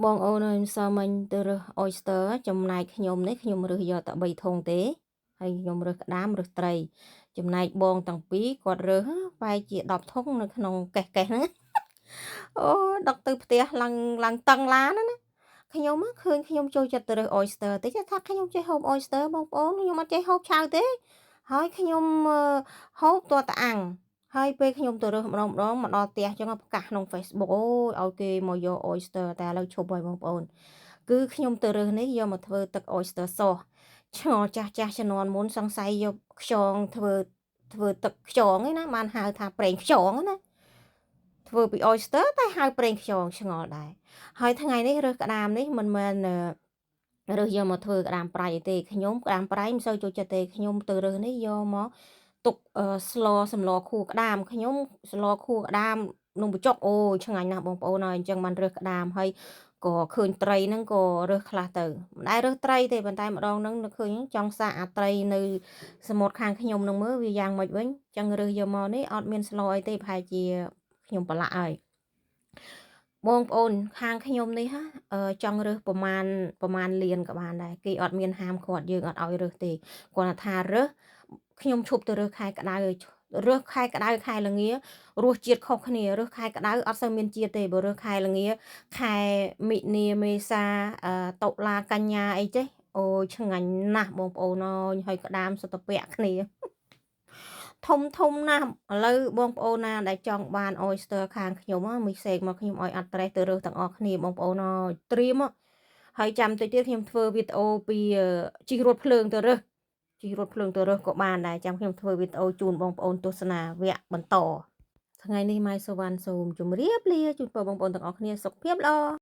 បងអូនអើយម្សិលមិញទៅរើស Oyster ចំណែកខ្ញុំនេះខ្ញុំរើសយកតែ3ធុងទេហើយខ្ញុំរើសក្តាមរើសត្រីចំណែកបងទាំងពីរគាត់រើសបែរជា10ធុងនៅក្នុងកេះហ្នឹងអូដឹកទៅផ្ទះឡើងតឹងឡានណាខ្ញុំឃើញខ្ញុំចូលចិត្តទៅរើស Oyster តិចថាខ្ញុំចេះហូប Oyster បងប្អូនខ្ញុំអត់ចេះហូបឆៅទេហើយខ្ញុំហូបទាល់តែអាំងហើយពេលខ្ញុំទៅរើសម្ដងមកដល់ផ្ទះចឹងប្រកាសក្នុង Facebook អូយឲ្យគេមកយក Oyster តែឥឡូវឈប់ហើយបងប្អូនគឺខ្ញុំទៅរើសនេះយកមកធ្វើទឹក Oyster sauce ឆ្ងល់ចាស់ជំនាន់មុនសង្ស័យយកខ្យងធ្វើទឹកខ្យងឯណាបានហៅថាប្រេងខ្យងណាធ្វើពី Oyster តែហៅប្រេងខ្យងឆ្ងល់ដែរហើយថ្ងៃនេះរើសក្តាមនេះមិនមែនរើសយកមកធ្វើក្តាមប្រៃទេខ្ញុំក្តាមប្រៃមិនសូវចូលចិត្តទេខ្ញុំទៅរើសនេះយកមកទុកស្លសម្លខួរក្តាមខ្ញុំស្លខួរក្តាមនំបញ្ចុកអូយឆ្ងាញ់ណាស់បងប្អូនហើយអញ្ចឹងបានរើសក្តាមហើយក៏ឃើញត្រីហ្នឹងក៏រើសខ្លះទៅមិនដែលរើសត្រីទេប៉ុន្តែម្ដងហ្នឹងឃើញចង់សាកអាត្រីនៅសមុទ្រខាងខ្ញុំហ្នឹងមើលវាយ៉ាងម៉េចវិញអញ្ចឹងរើសយកមកនេះអត់មានស្លអីទេប្រហែលជាខ្ញុំប្រឡាក់ហើយបងប្អូនខាងខ្ញុំនេះចង់រើសប្រមាណលានក៏បានដែរគេអត់មានហាមឃាត់យើងអត់ឲ្យរើសទេគាត់ថារើសខ្ញុំឈប់ទៅរើសខែក្តៅរើសខែក្តៅខែល្ងារសជាតិខុសគ្នារើសខែក្តៅអត់សូវមានជាតិទេបើរើសខែល្ងាខែមិនិនាមេសាតុលាកញ្ញាអីចេះអូយឆ្ងាញ់ណាស់បងប្អូនអើយហើយក្តាមសុទ្ធតែពាក់គ្នាធំណាស់ឥឡូវបងប្អូនណាដែលចង់បាន Oyster ខាងខ្ញុំមួយសេកមកខ្ញុំឲ្យ address ទៅរើសទាំងអស់គ្នាបងប្អូនអើយត្រៀមហើយចាំតិចទៀតខ្ញុំធ្វើវីដេអូពីជិះរថភ្លើងទៅរើសក៏បានដែរចាំខ្ញុំធ្វើវីដេអូជូនបងប្អូនទស្សនាវគ្គបន្តថ្ងៃនេះម៉ៃសុវណ្ណសូមជម្រាបលាជូនពរបងប្អូនទាំងអស់គ្នាសុខភាពល្អ